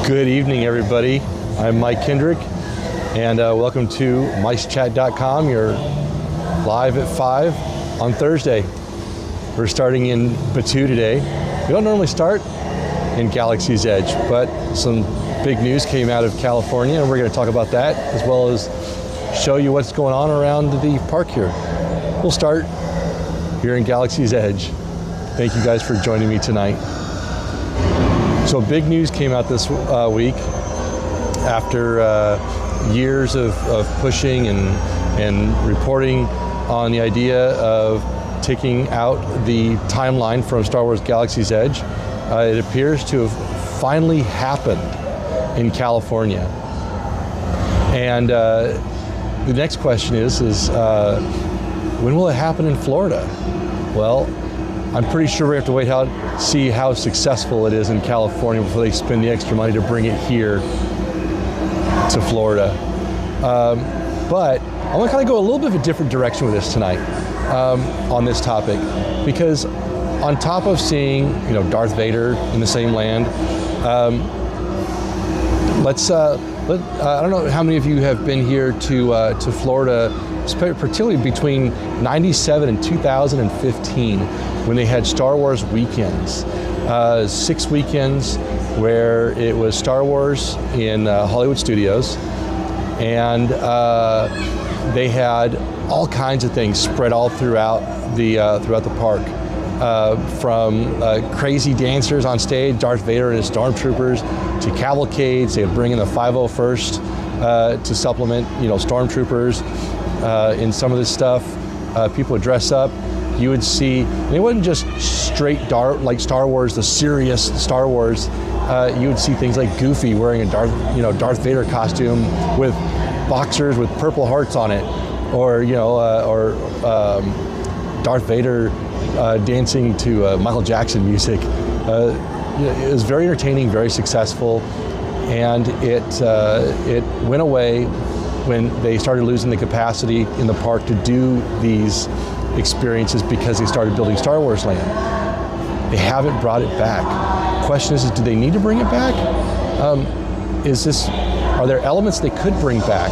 Good evening, everybody. I'm Mike Kendrick, and welcome to MiceChat.com. You're live at 5 on Thursday. We're starting in Batu today. We don't normally start in Galaxy's Edge, but some big news came out of California, and we're going to talk about that, as well as show you what's going on around the park here. We'll start here in Galaxy's Edge. Thank you guys for joining me tonight. So big news came out this week after years of pushing and reporting on the idea of taking out the timeline from Star Wars Galaxy's Edge. It appears to have finally happened in California. And the next question is when will it happen in Florida? Well, I'm pretty sure we have to wait out, see how successful it is in California before they spend the extra money to bring it here to Florida. But I want to kind of go a little bit of a different direction with this tonight on this topic, because on top of seeing, Darth Vader in the same land, I don't know how many of you have been here to Florida, particularly between 97 and 2015, when they had Star Wars weekends. 6 weekends where it was Star Wars in Hollywood Studios, and they had all kinds of things spread all throughout the park. From crazy dancers on stage, Darth Vader and his stormtroopers, to cavalcades. They would bring in the 501st to supplement, stormtroopers in some of this stuff. People would dress up. You would see, and it wasn't just straight like Star Wars, the serious Star Wars. You would see things like Goofy wearing a Darth Vader costume with boxers with purple hearts on it, or Darth Vader dancing to Michael Jackson music. It was very entertaining, very successful, and it went away when they started losing the capacity in the park to do these experiences because they started building Star Wars Land. They haven't brought it back. Question is do they need to bring it back? Are there elements they could bring back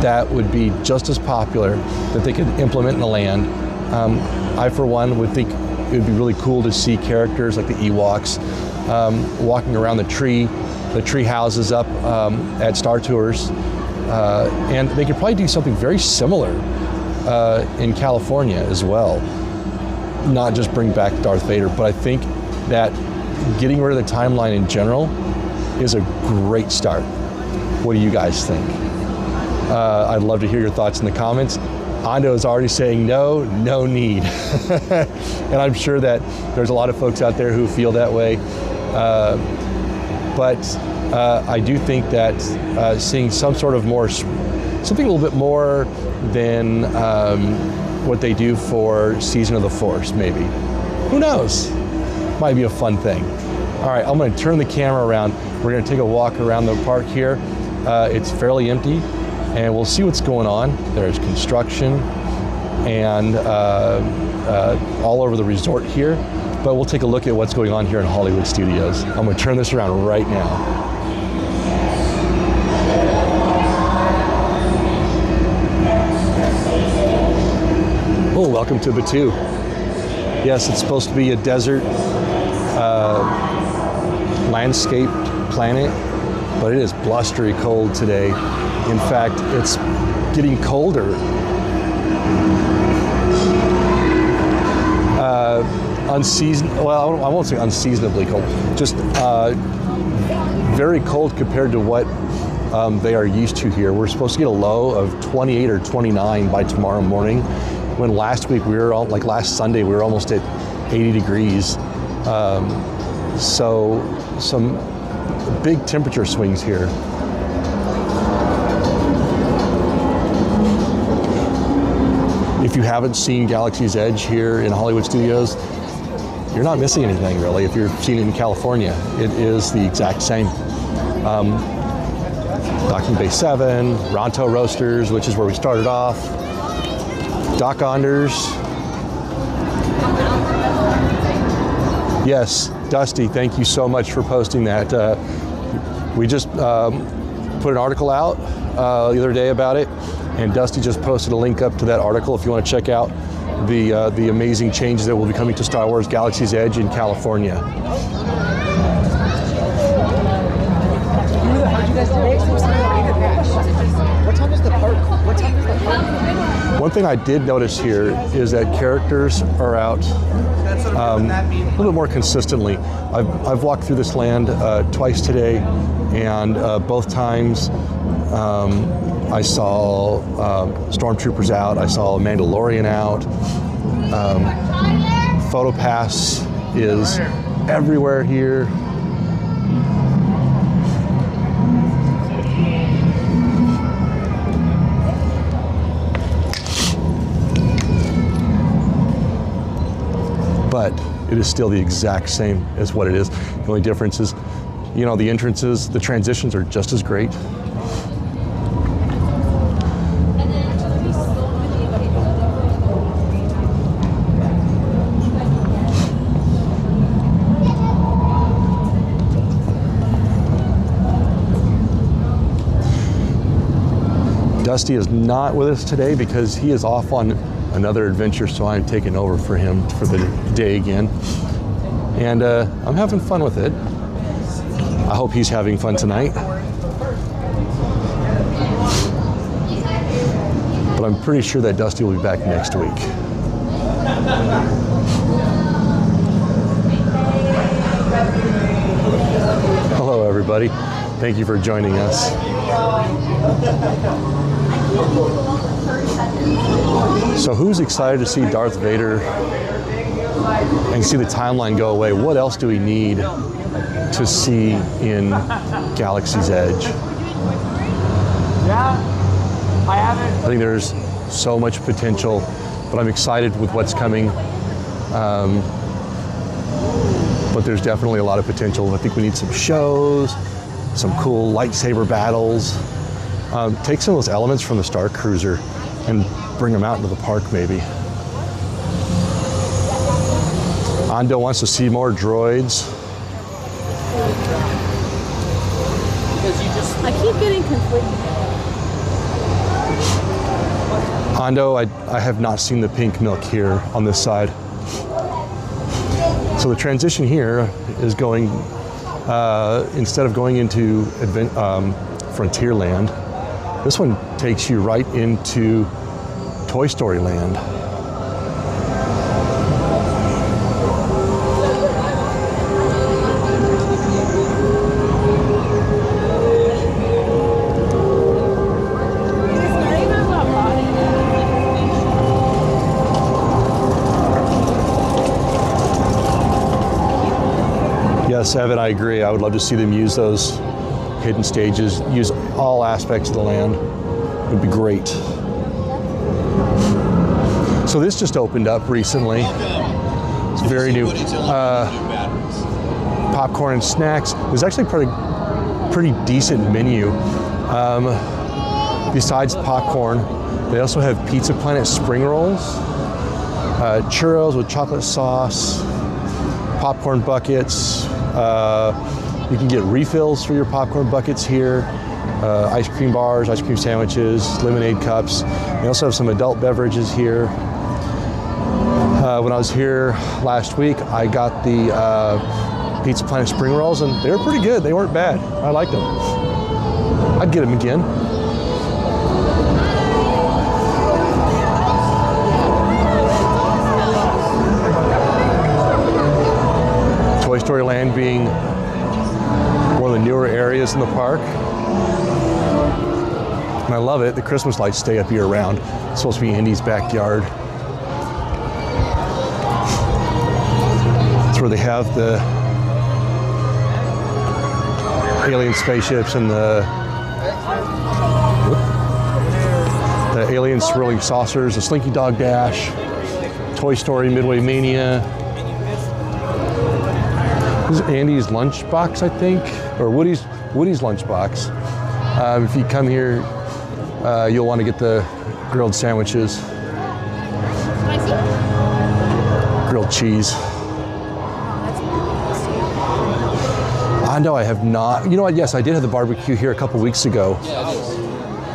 that would be just as popular that they could implement in the land? I, for one, would think it would be really cool to see characters like the Ewoks walking around the tree houses up at Star Tours, and they could probably do something very similar in California as well. Not just bring back Darth Vader, but I think that getting rid of the timeline in general is a great start. What do you guys think? I'd love to hear your thoughts in the comments. Ando is already saying no need. And I'm sure that there's a lot of folks out there who feel that way. But I do think that seeing some sort of something a little bit more than what they do for Season of the Force, maybe. Who knows? Might be a fun thing. All right, I'm gonna turn the camera around. We're gonna take a walk around the park here. It's fairly empty, and we'll see what's going on. There's construction and all over the resort here, but we'll take a look at what's going on here in Hollywood Studios. I'm gonna turn this around right now. Oh, welcome to Batu. Yes, it's supposed to be a desert landscaped planet, but it is blustery cold today. In fact, it's getting colder. Well, I won't say unseasonably cold, just very cold compared to what they are used to here. We're supposed to get a low of 28 or 29 by tomorrow morning, when last week last Sunday, we were almost at 80 degrees. So some big temperature swings here. If you haven't seen Galaxy's Edge here in Hollywood Studios, you're not missing anything really. If you've seen it in California, it is the exact same. Docking Bay 7, Ronto Roasters, which is where we started off, Doc Onders. Yes, Dusty, thank you so much for posting that. We just put an article out the other day about it, and Dusty just posted a link up to that article if you want to check out the amazing changes that will be coming to Star Wars Galaxy's Edge in California. One thing I did notice here is that characters are out a little bit more consistently. I've walked through this land twice today, and both times I saw stormtroopers out, I saw a Mandalorian out. PhotoPass is everywhere here. But it is still the exact same as what it is. The only difference is, you know, the entrances, the transitions are just as great. Dusty is not with us today because he is off on another adventure, so I'm taking over for him for the day again. And I'm having fun with it. I hope he's having fun tonight. But I'm pretty sure that Dusty will be back next week. Hello, everybody. Thank you for joining us. So who's excited to see Darth Vader and see the timeline go away? What else do we need to see in Galaxy's Edge? Yeah, I haven't. I think there's so much potential, but I'm excited with what's coming. But there's definitely a lot of potential. I think we need some shows, some cool lightsaber battles. Take some of those elements from the Star Cruiser and bring them out into the park, maybe. Ando wants to see more droids. I keep getting conflicted. Ando, I have not seen the pink milk here on this side. So the transition here is going, instead of going into Frontierland, this one takes you right into Toy Story Land. Yes, Evan, I agree. I would love to see them use those hidden stages, use all aspects of the land. It would be great. So this just opened up recently. It's very new. Popcorn and snacks. There's actually pretty decent menu. Besides popcorn, they also have Pizza Planet spring rolls, churros with chocolate sauce, popcorn buckets. You can get refills for your popcorn buckets here, ice cream bars, ice cream sandwiches, lemonade cups. They also have some adult beverages here. When I was here last week, I got the Pizza Planet spring rolls, and they were pretty good. They weren't bad. I liked them. I'd get them again. Toy Story Land being one of the newer areas in the park. And I love it. The Christmas lights stay up year round. It's supposed to be Indy's backyard. It's where they have the alien spaceships and the alien swirling saucers, the Slinky Dog Dash, Toy Story Midway Mania. This is Andy's lunchbox, I think, or Woody's lunchbox. If you come here, you'll want to get the grilled sandwiches, grilled cheese. I know I have not. You know what? Yes, I did have the barbecue here a couple weeks ago.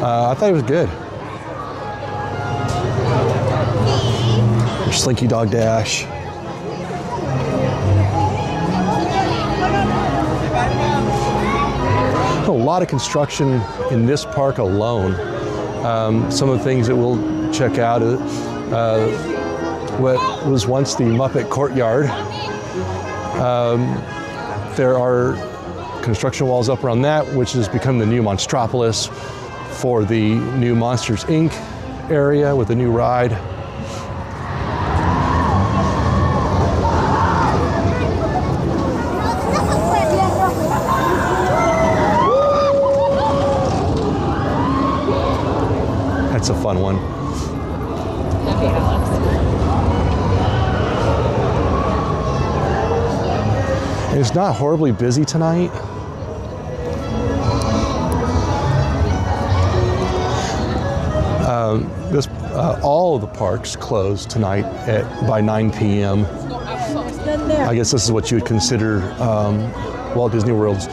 I thought it was good. Slinky Dog Dash. A lot of construction in this park alone. Some of the things that we'll check out what was once the Muppet Courtyard. There are construction walls up around that, which has become the new Monstropolis for the new Monsters, Inc. area with the new ride. That's a fun one. And it's not horribly busy tonight. All of the parks close tonight by 9 p.m. I guess this is what you would consider Walt Disney World's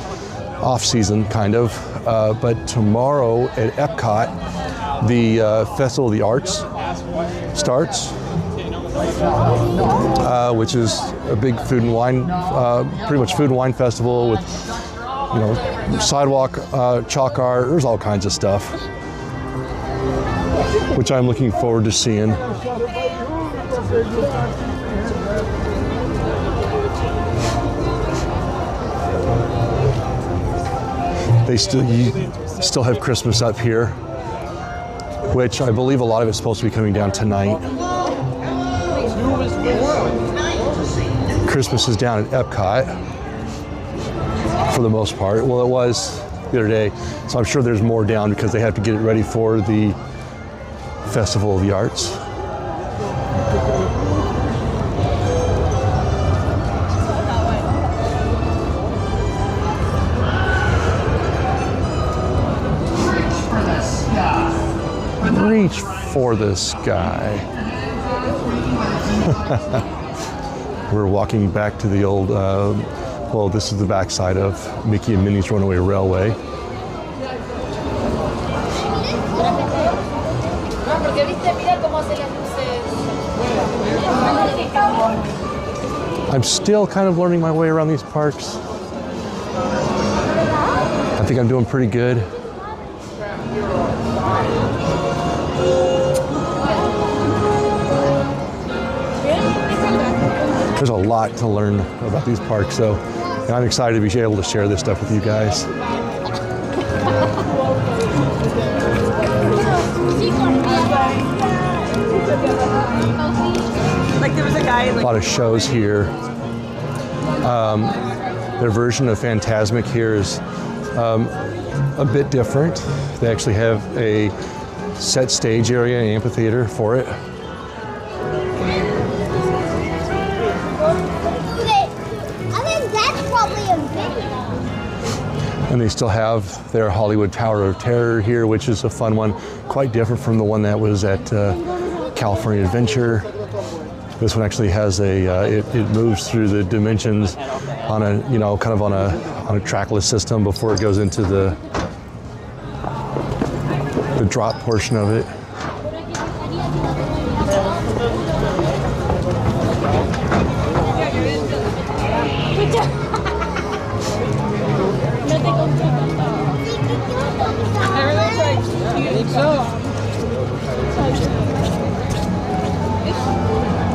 off-season, kind of. But tomorrow at Epcot, the Festival of the Arts starts, which is a big food and wine, pretty much food and wine festival with, sidewalk chalk art. There's all kinds of stuff, which I'm looking forward to seeing. They still have Christmas up here, which I believe a lot of it's supposed to be coming down tonight. Christmas is down at Epcot for the most part. Well, it was the other day, so I'm sure there's more down because they have to get it ready for the Festival of the Arts. Reach for the sky. We're walking back to the old, well, this is the backside of Mickey and Minnie's Runaway Railway. I'm still kind of learning my way around these parks. I think I'm doing pretty good. There's a lot to learn about these parks, so I'm excited to be able to share this stuff with you guys. Like there was a guy. A lot of shows here. Their version of Phantasmic here is a bit different. They actually have a set stage area, an amphitheater for it. And they still have their Hollywood Tower of Terror here, which is a fun one, quite different from the one that was at California Adventure. This one actually has it moves through the dimensions on a, kind of on a trackless system before it goes into the drop portion of it.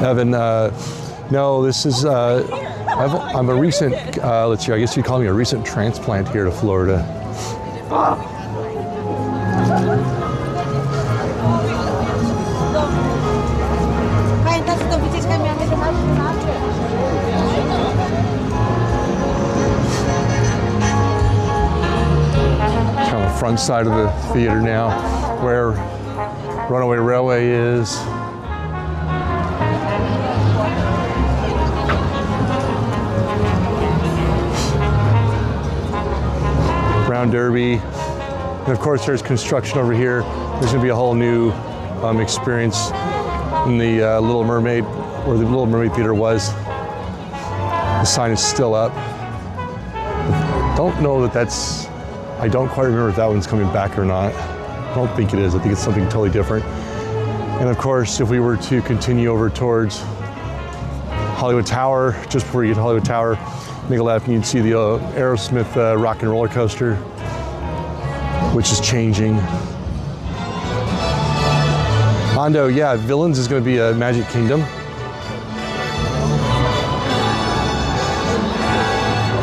Evan, no, this is, I'm a recent, let's see, I guess you'd call me a recent transplant here to Florida. Kind of the front side of the theater now, where Runaway Railway is. Brown Derby, and of course there's construction over here. There's going to be a whole new experience in the Little Mermaid, where the Little Mermaid Theater was. The sign is still up. don't know that that's, I don't quite remember if that one's coming back or not. I don't think it is. I think it's something totally different. And of course, if we were to continue over towards Hollywood Tower, just before you get to Hollywood Tower, make a left and you'd see the Aerosmith Rock and Roller Coaster, which is changing. Hondo, yeah, Villains is going to be a Magic Kingdom.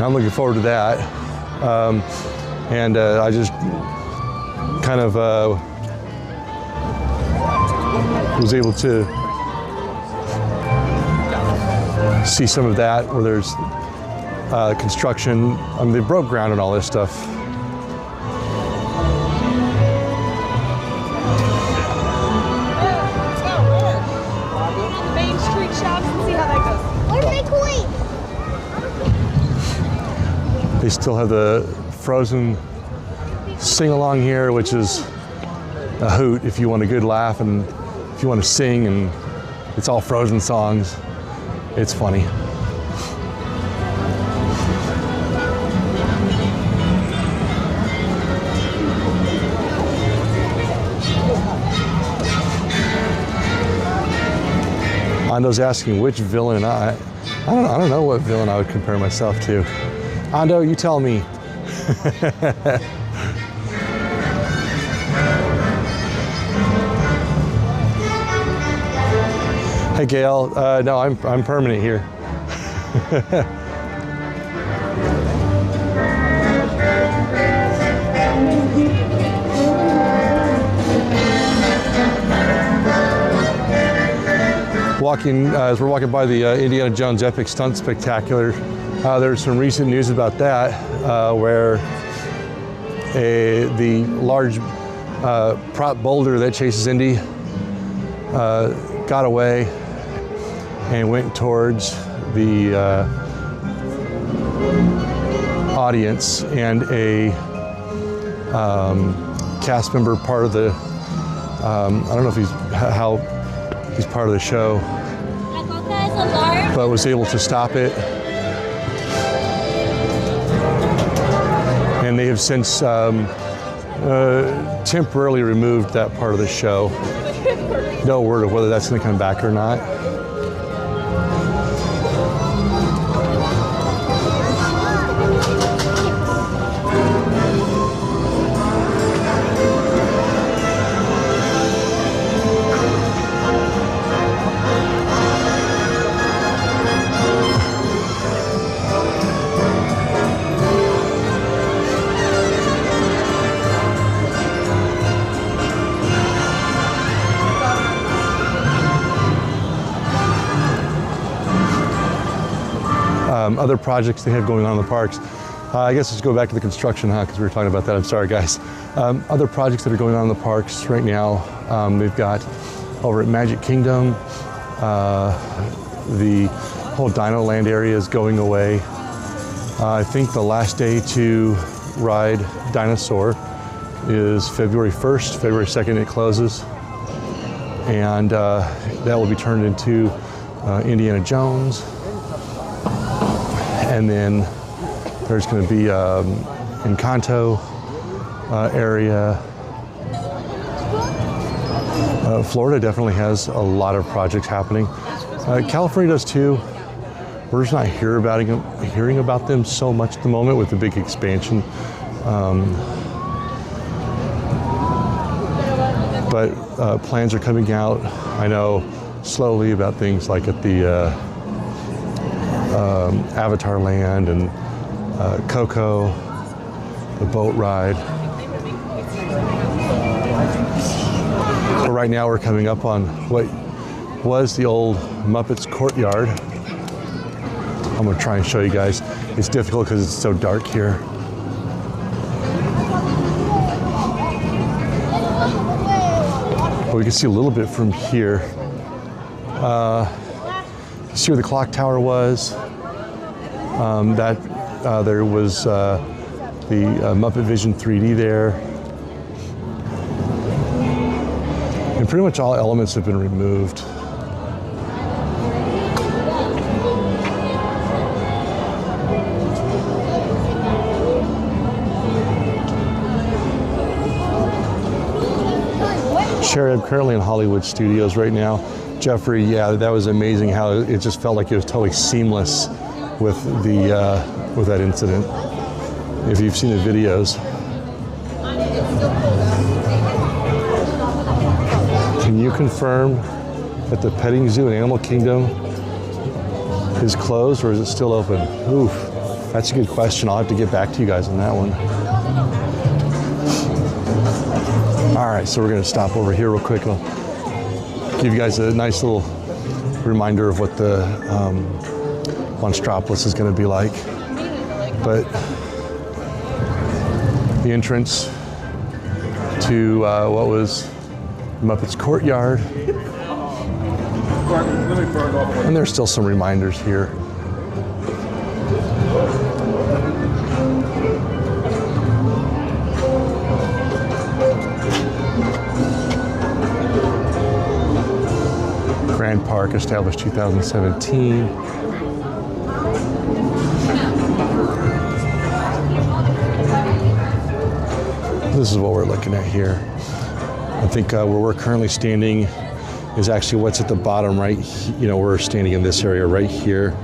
I'm looking forward to that. I just kind of was able to see some of that where there's construction. I mean, they broke ground and all this stuff. Main Street shops and see how that goes. Where's my toy? They still have the Frozen sing-along here, which is a hoot if you want a good laugh and if you want to sing, and it's all Frozen songs. It's funny. Ando's asking which villain I don't know what villain I would compare myself to. Ando, you tell me. Hey Gail, no, I'm permanent here. As we're walking by the Indiana Jones Epic Stunt Spectacular, there's some recent news about that, where the large prop boulder that chases Indy got away and went towards the audience, and a cast member, part of the, I don't know if he's part of the show, but was able to stop it. And they have since temporarily removed that part of the show. No word of whether that's going to come back or not. Other projects they have going on in the parks. I guess let's go back to the construction, because we were talking about that. I'm sorry, guys. Other projects that are going on in the parks right now, they've got over at Magic Kingdom, the whole Dino Land area is going away. I think the last day to ride Dinosaur is February 1st. February 2nd it closes. And that will be turned into Indiana Jones. And then there's going to be Encanto area. Florida definitely has a lot of projects happening. California does too. We're just not hearing about them so much at the moment with the big expansion. But plans are coming out, I know, slowly about things like at the Avatar Land and Coco, the boat ride. But right now we're coming up on what was the old Muppets Courtyard. I'm gonna try and show you guys. It's difficult because it's so dark here. But we can see a little bit from here. See where the clock tower was. There was the Muppet Vision 3D there. And pretty much all elements have been removed. Sherry, I'm currently in Hollywood Studios right now. Jeffrey, yeah, that was amazing how it just felt like it was totally seamless with that incident. If you've seen the videos. Can you confirm that the petting zoo in Animal Kingdom is closed or is it still open? Oof, that's a good question. I'll have to get back to you guys on that one. All right, so we're gonna stop over here real quick. I'll give you guys a nice little reminder of what the Monstropolis is gonna be like. But the entrance to what was Muppets Courtyard. And there's still some reminders here. Grand Park, established 2017. This is what we're looking at here. I think where we're currently standing is actually what's at the bottom right. We're standing in this area right here.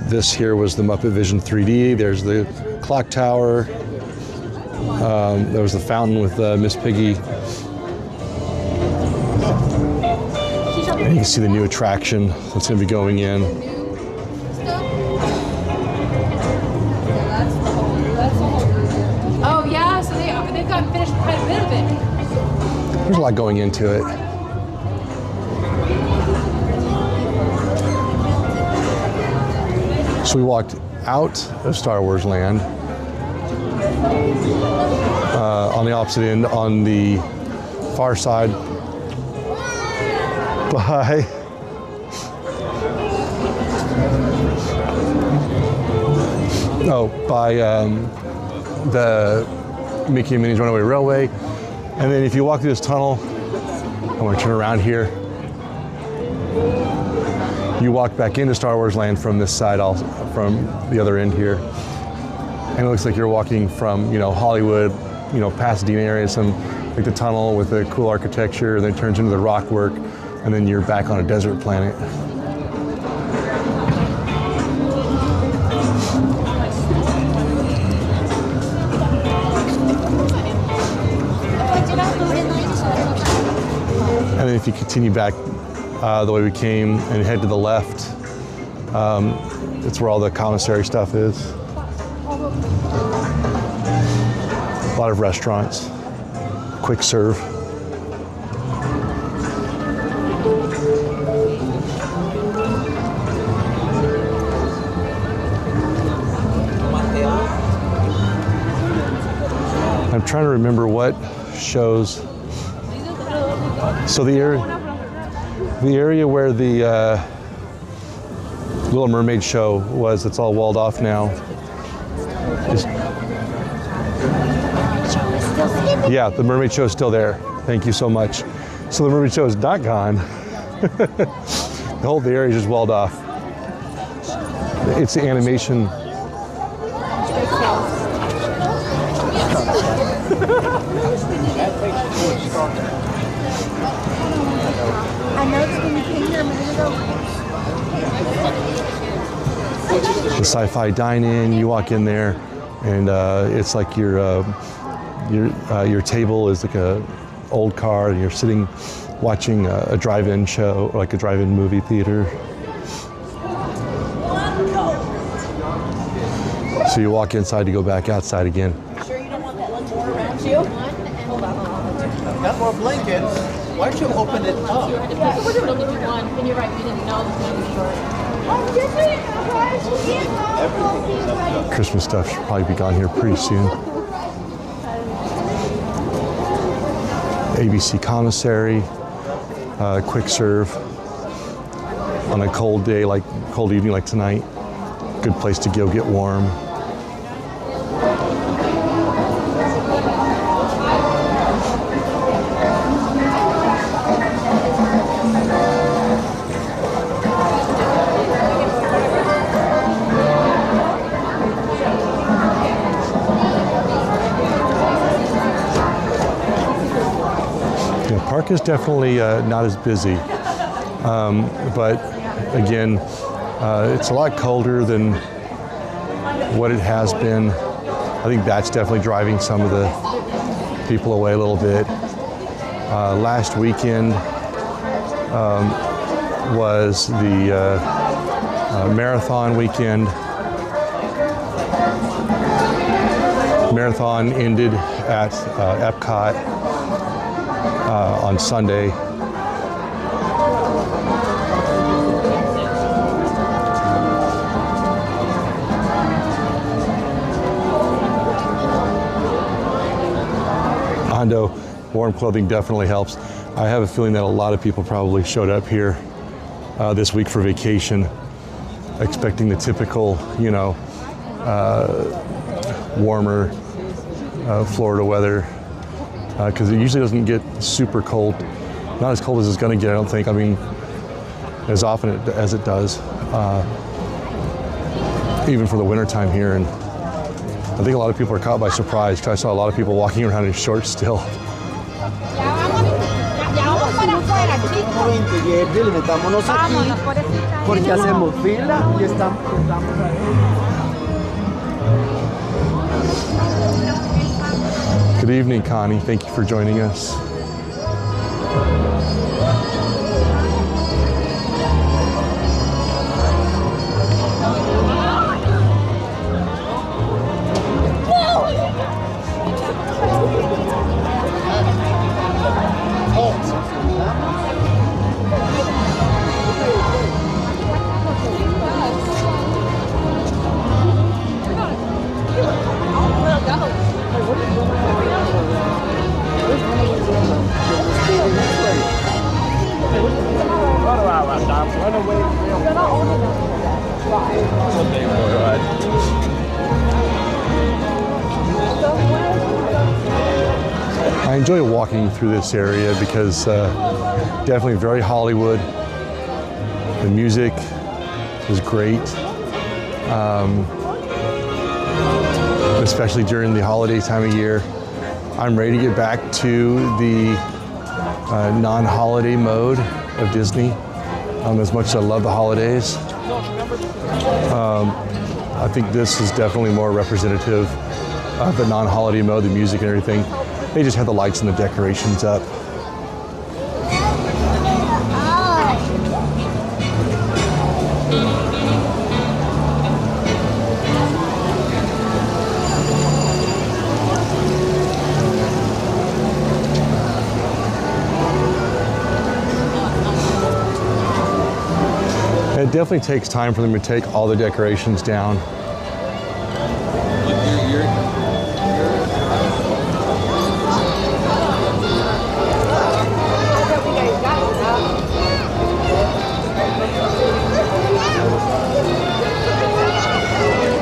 This here was the Muppet Vision 3D. There's the clock tower. There was the fountain with Miss Piggy. And you can see the new attraction that's going to be going in. Oh yeah, so they've gotten finished quite a bit of it. There's a lot going into it. So we walked out of Star Wars Land on the opposite end, on the far side, by the Mickey and Minnie's Runaway Railway. And then if you walk through this tunnel, I'm going to turn around here. You walk back into Star Wars Land from this side, from the other end here. And it looks like you're walking from, Hollywood, Pasadena area, like the tunnel with the cool architecture, and then it turns into the rock work, and then you're back on a desert planet. And then if you continue back the way we came and head to the left, it's where all the commissary stuff is. A lot of restaurants, quick serve. I'm trying to remember what shows. So the area where the Little Mermaid show was, it's all walled off now. Yeah, the Mermaid show is still there. Thank you so much. So the Mermaid show is not gone. The area is just walled off. It's the animation. I know it's going to be here. The sci-fi dine-in. You walk in there, and it's like your table is like a old car, and you're sitting watching a drive-in show, or like a drive-in movie theater. So you walk inside to go back outside again. Sure you don't want that one more around you? I've got more blankets. Why don't you open it up? Yeah, we're doing only one, and you're right, we didn't know this one was short. Christmas stuff should probably be gone here pretty soon. ABC commissary, quick serve on a cold day, cold evening like tonight. Good place to go get warm. park is definitely not as busy, but again, it's a lot colder than what it has been. I think that's definitely driving some of the people away a little bit. Last weekend was the marathon weekend. Marathon ended at Epcot on Sunday. Hondo, warm clothing definitely helps. I have a feeling that a lot of people probably showed up here this week for vacation, expecting the typical, warmer Florida weather, because it usually doesn't get super cold. Not as cold as it's going to get, I don't think. I mean, as often as it does, even for the winter time here. And I think a lot of people are caught by surprise, because I saw a lot of people walking around in shorts still. Metámonos aquí porque hacemos fila y estamos ahí. Good evening, Connie. Thank you for joining us. I enjoy walking through this area because definitely very Hollywood. The music is great, especially during the holiday time of year. I'm ready to get back to the non-holiday mode of Disney. As much as I love the holidays, I think this is definitely more representative of the non-holiday mode, the music and everything. They just have the lights and the decorations up. It definitely takes time for them to take all the decorations down.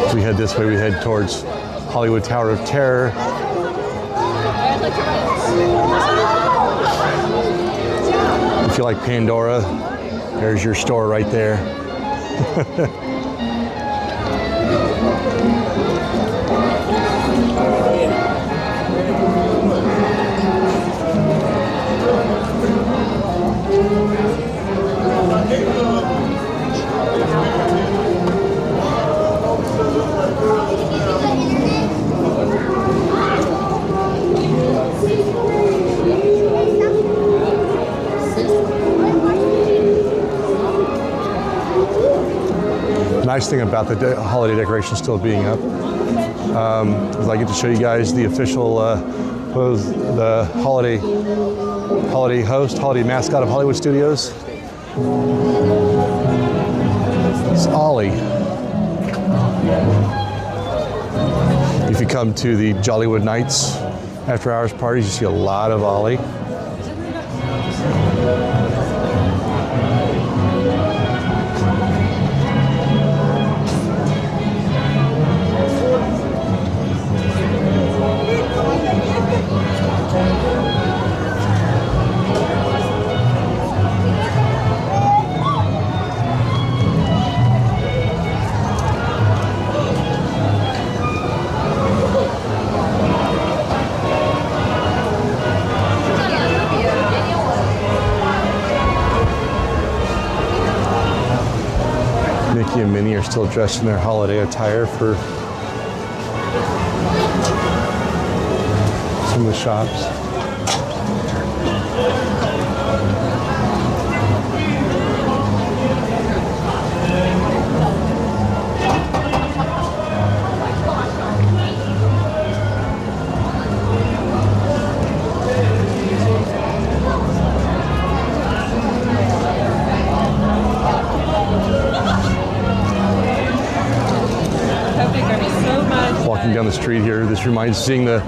If we head this way, we head towards Hollywood Tower of Terror. If you like Pandora, there's your store right there. Nice thing about the holiday decorations still being up is I get to show you guys the official, the holiday mascot of Hollywood Studios. It's Ollie. If you come to the Jollywood Nights after hours parties, you see a lot of Ollie. are still dressed in their holiday attire for some of the shops. Walking down the street here, this reminds seeing the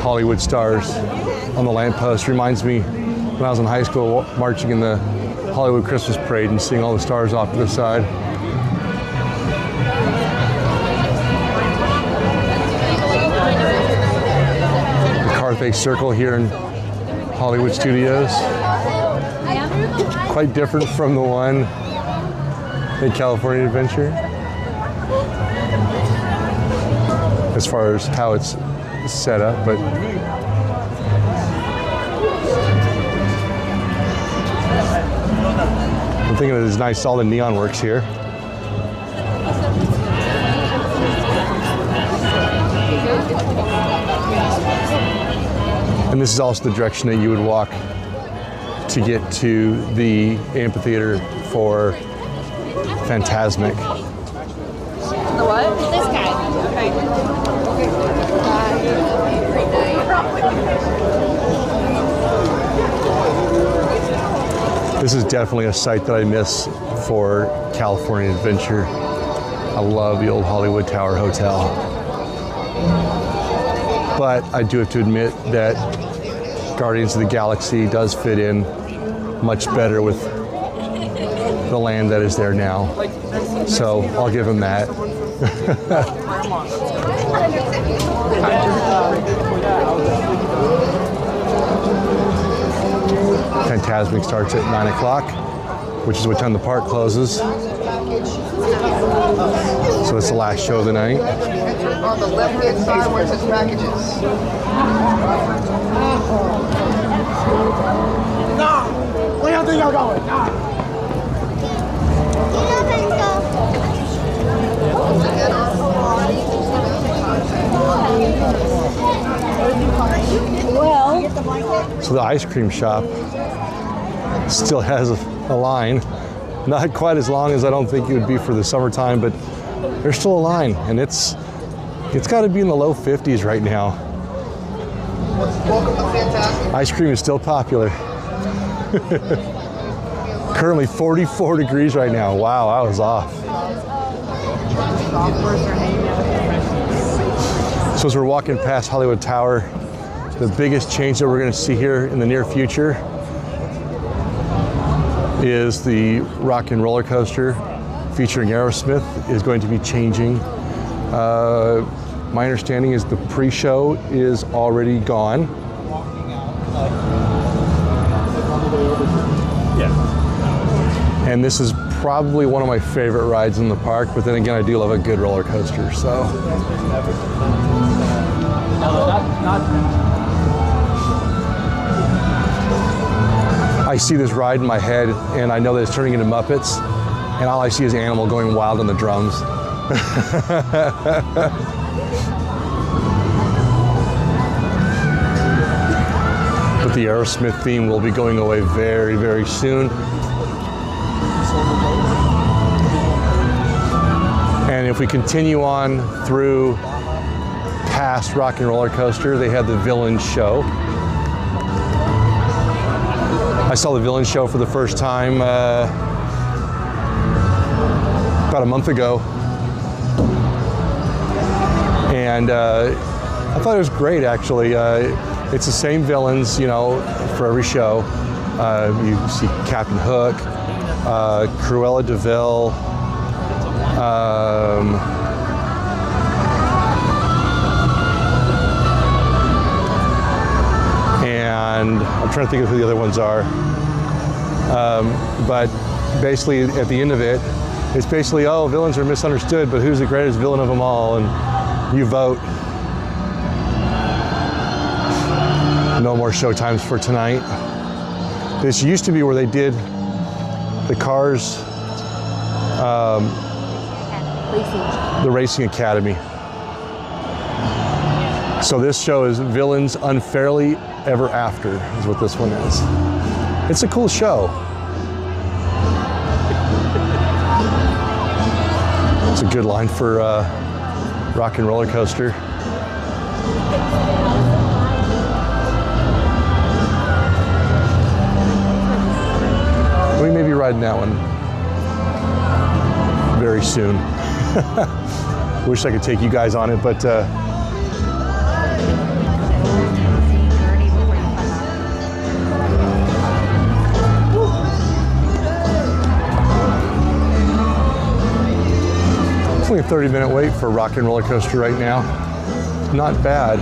Hollywood stars on the lamppost reminds me when I was in high school marching in the Hollywood Christmas parade and seeing all the stars off to the side. The Carthay Circle here in Hollywood Studios. Quite different from the one in California Adventure, as far as how it's set up, but I'm thinking it is nice, all the neon works here. And this is also the direction that you would walk to get to the amphitheater for Fantasmic. The what? This guy. This is definitely a site that I miss for California Adventure. I love the old Hollywood Tower Hotel. But I do have to admit that Guardians of the Galaxy does fit in much better with the land that is there now. So I'll give him that. Fantasmic starts at 9 o'clock, which is what time the park closes. So it's the last show of the night. On the left-hand side where it says packages. No! Where y'all think y'all going? Nah. So the ice cream shop still has a line. Not quite as long as I don't think it would be for the summertime, but there's still a line, and it's got to be in the low 50s right now. Welcome to Fantastic. Ice cream is still popular. Currently 44 degrees right now. Wow, I was off. So as we're walking past Hollywood Tower, the biggest change that we're going to see here in the near future is the Rock and Roller Coaster featuring Aerosmith is going to be changing. My understanding is the pre-show is already gone. And this is probably one of my favorite rides in the park, but then again, I do love a good roller coaster, so. I see this ride in my head, and I know that it's turning into Muppets, and all I see is Animal going wild on the drums. But the Aerosmith theme will be going away very, very soon. And if we continue on through past Rock and Roller Coaster, they had the Villain Show. I saw the Villain Show for the first time about a month ago. And I thought it was great, actually. It's the same villains, you know, for every show. You see Captain Hook, Cruella de Vil, and I'm trying to think of who the other ones are. But basically, at the end of it, it's basically, oh, villains are misunderstood, but who's the greatest villain of them all? And you vote. No more show times for tonight. This used to be where they did the Cars Racing. The Racing Academy. So this show is Villains Unfairly Ever After is what this one is. It's a cool show. It's a good line for Rock and Roller Coaster. We may be riding that one very soon. Wish I could take you guys on it, but 30-minute wait for Rock and Roller Coaster right now. Not bad.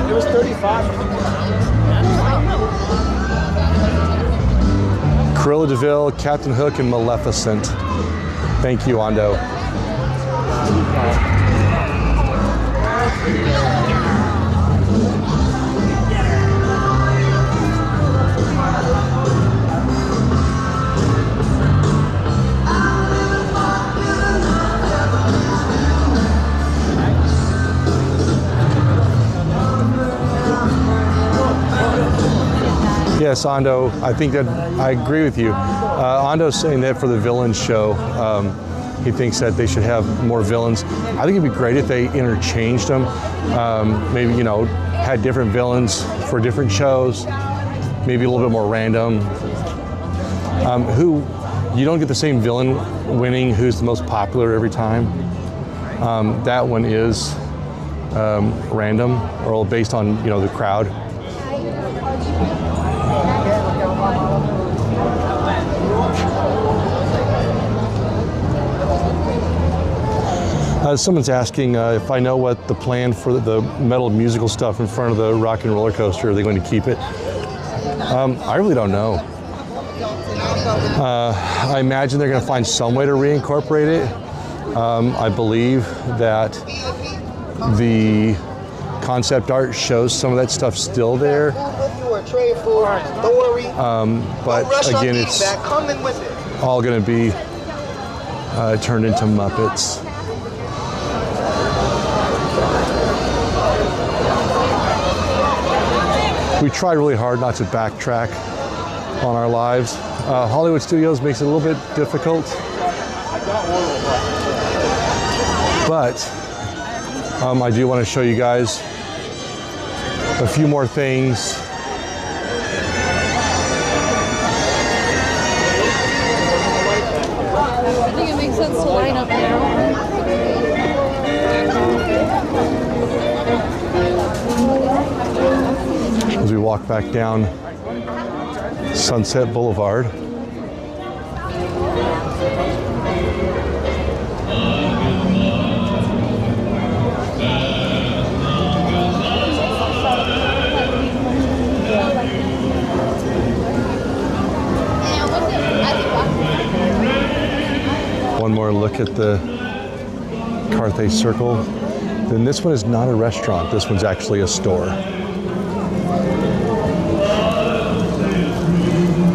It was 35. Cruella de Vil, Captain Hook, and Maleficent. Thank you, Ando. Yes, Ando, I think that I agree with you. Ando's saying that for the villain show, he thinks that they should have more villains. I think it'd be great if they interchanged them. Maybe, you know, had different villains for different shows, maybe a little bit more random. You don't get the same villain winning who's the most popular every time. That one is random or based on, you know, the crowd. Someone's asking if I know what the plan for the metal musical stuff in front of the Rock and Roller Coaster. Are they going to keep it? I really don't know. I imagine they're going to find some way to reincorporate it. I believe that the concept art shows some of that stuff still there. But again, it's all going to be turned into Muppets. We try really hard not to backtrack on our lives. Hollywood Studios makes it a little bit difficult. But I do want to show you guys a few more things. I think it makes sense to line up now. As we walk back down Sunset Boulevard. One more look at the Carthay Circle. Then this one is not a restaurant. This one's actually a store.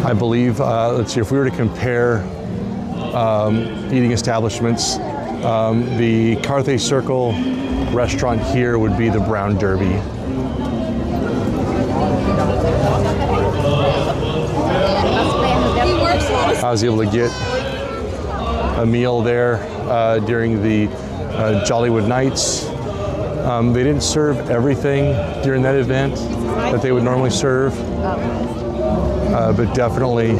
I believe, let's see, if we were to compare eating establishments, the Carthay Circle restaurant here would be the Brown Derby. I was able to get a meal there during the Jollywood Nights. They didn't serve everything during that event that they would normally serve. But definitely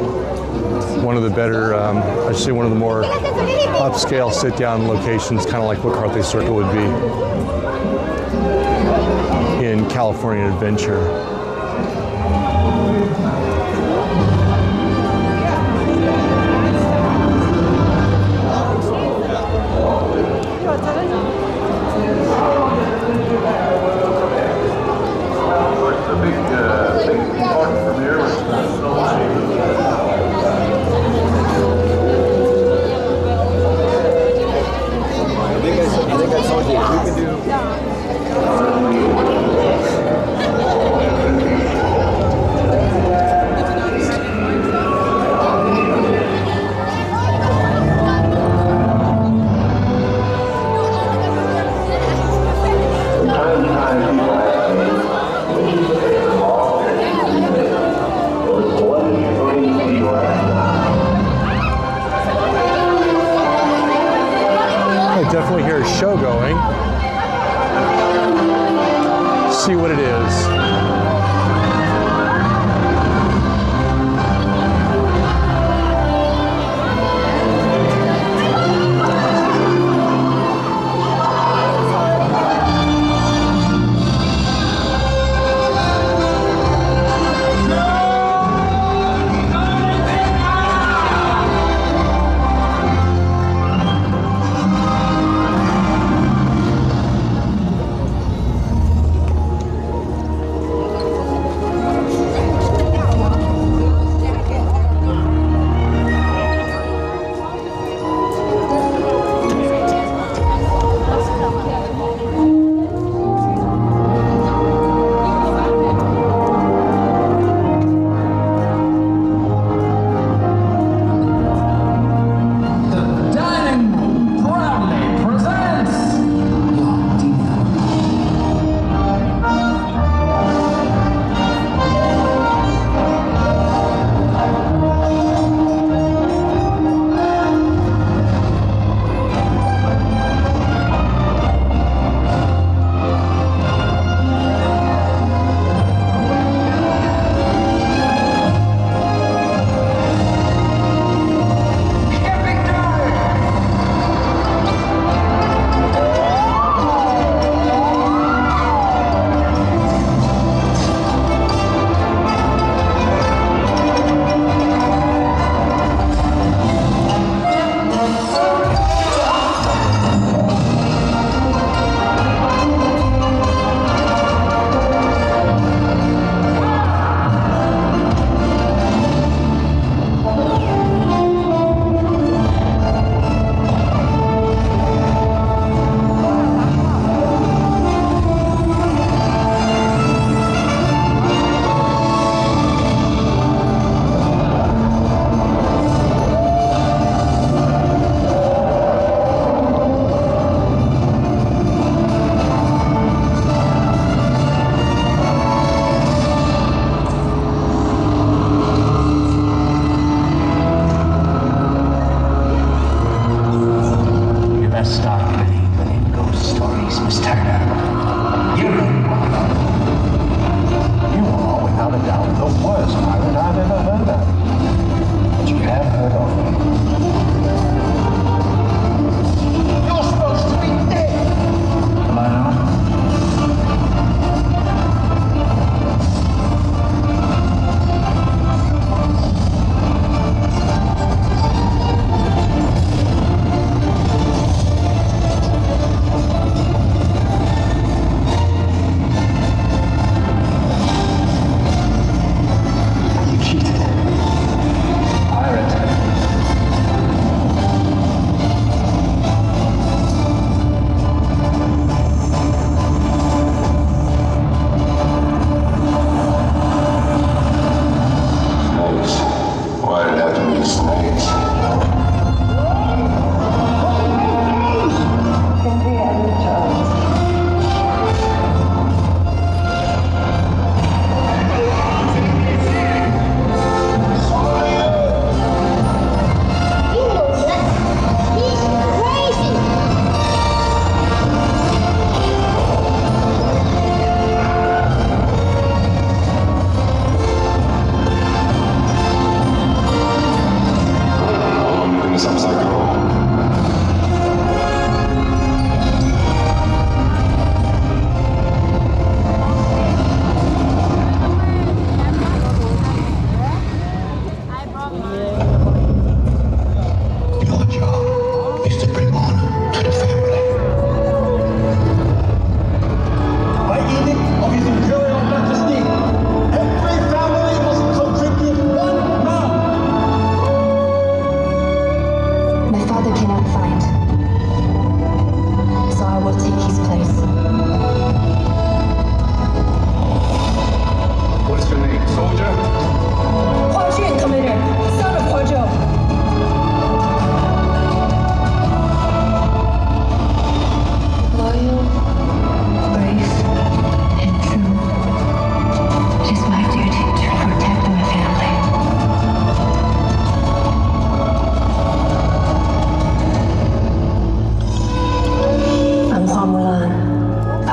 one of the better, I should say one of the more upscale sit-down locations, kind of like what Carthay Circle would be in California Adventure. still going. See what it is.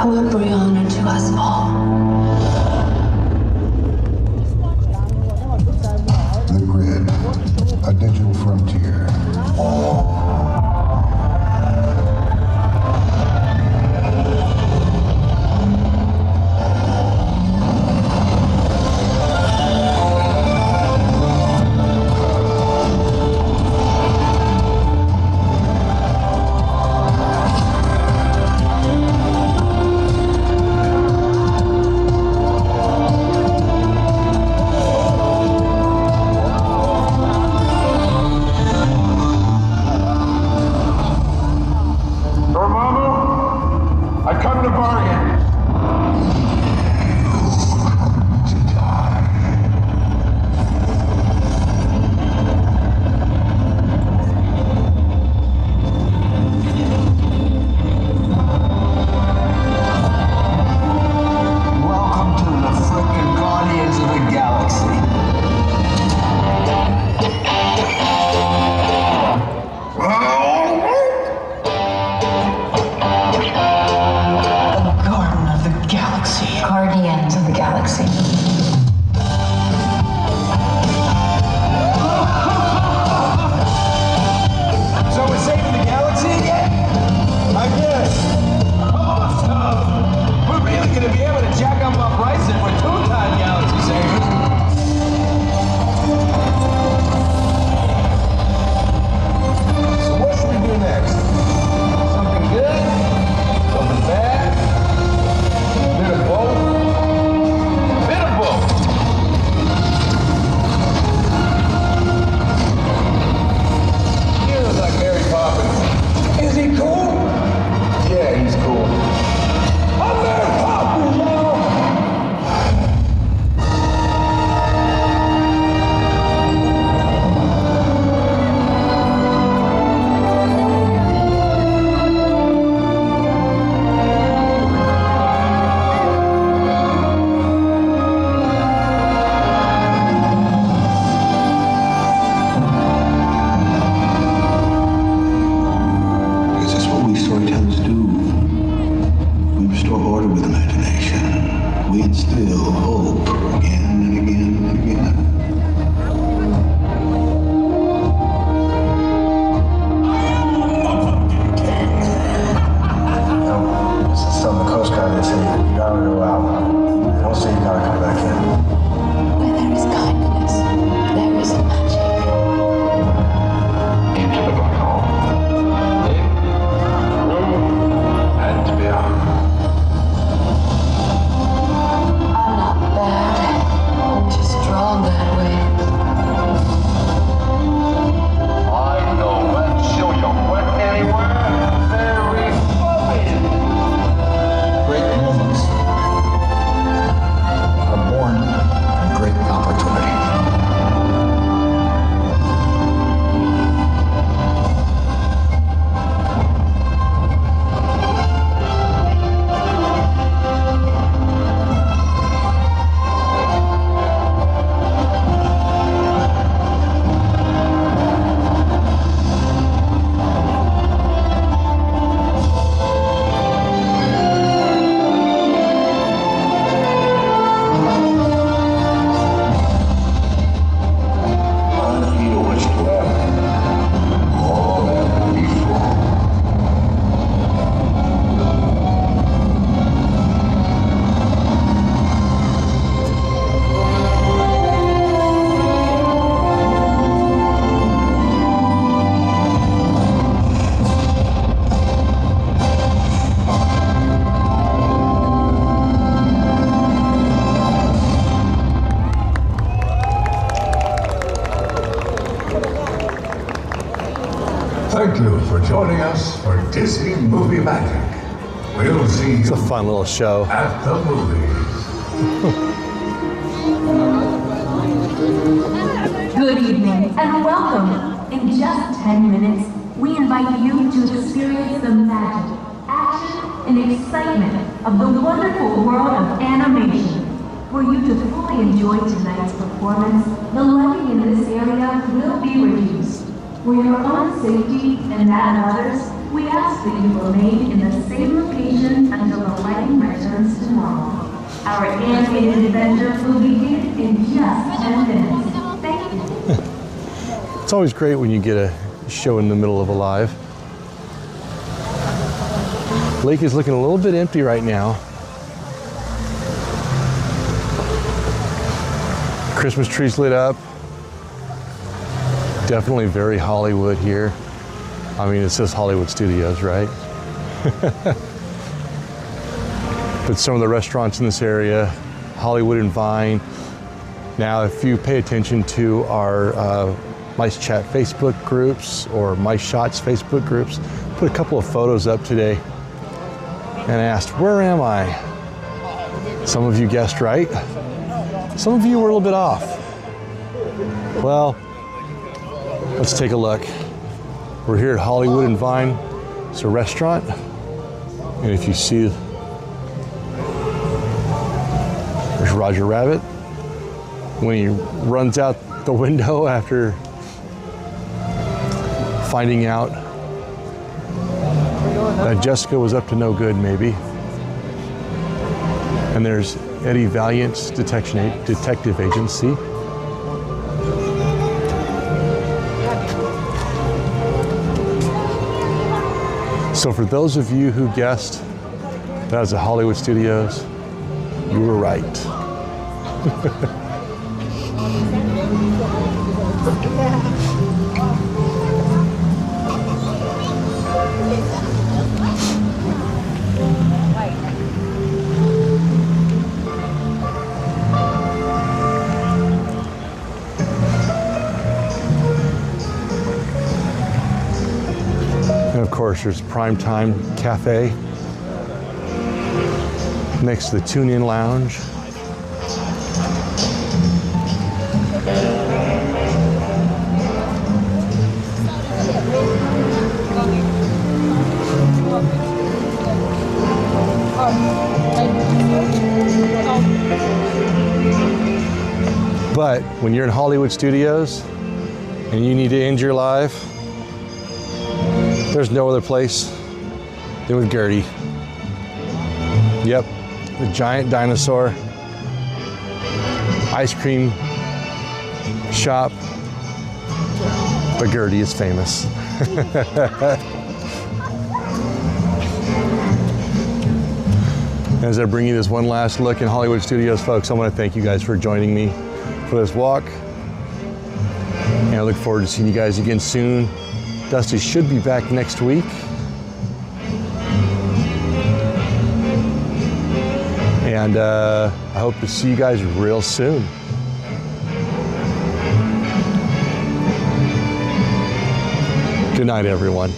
will bring honor to us all. The Grid, a digital frontier. Thank you for joining us for Disney Movie Magic. We'll see you It's a fun little show. at the movies. Good evening and welcome. In just 10 minutes, we invite you to experience the magic, action, and excitement of the wonderful world of animation. For you to fully enjoy tonight's performance, the lighting in this area will be reduced. For your own safety and that of others, we ask that you remain in the same location until the lighting anticipated adventure will begin in just 10 minutes. Thank you. It's always great when you get a show in the middle of a live. Lake is looking a little bit empty right now. Christmas trees lit up. Definitely very Hollywood here. I mean, it says Hollywood Studios, right? But some of the restaurants in this area, Hollywood and Vine. Now, if you pay attention to our MiceChat Facebook groups or MiceShots Facebook groups, put a couple of photos up today and asked, where am I? Some of you guessed right. Some of you were a little bit off. Well, let's take a look. We're here at Hollywood and Vine. It's a restaurant. And if you see, there's Roger Rabbit. When he runs out the window after finding out that Jessica was up to no good, maybe. And there's Eddie Valiant's detective agency. So for those of you who guessed that was the Hollywood Studios, you were right. And of course, there's Primetime Cafe next to the Tune-In Lounge. But when you're in Hollywood Studios and you need to end your life, there's no other place than with Gertie. Yep, the giant dinosaur, ice cream shop, but Gertie is famous. As I bring you this one last look in Hollywood Studios, folks, I want to thank you guys for joining me for this walk. And I look forward to seeing you guys again soon. Dusty should be back next week. And I hope to see you guys real soon. Good night, everyone.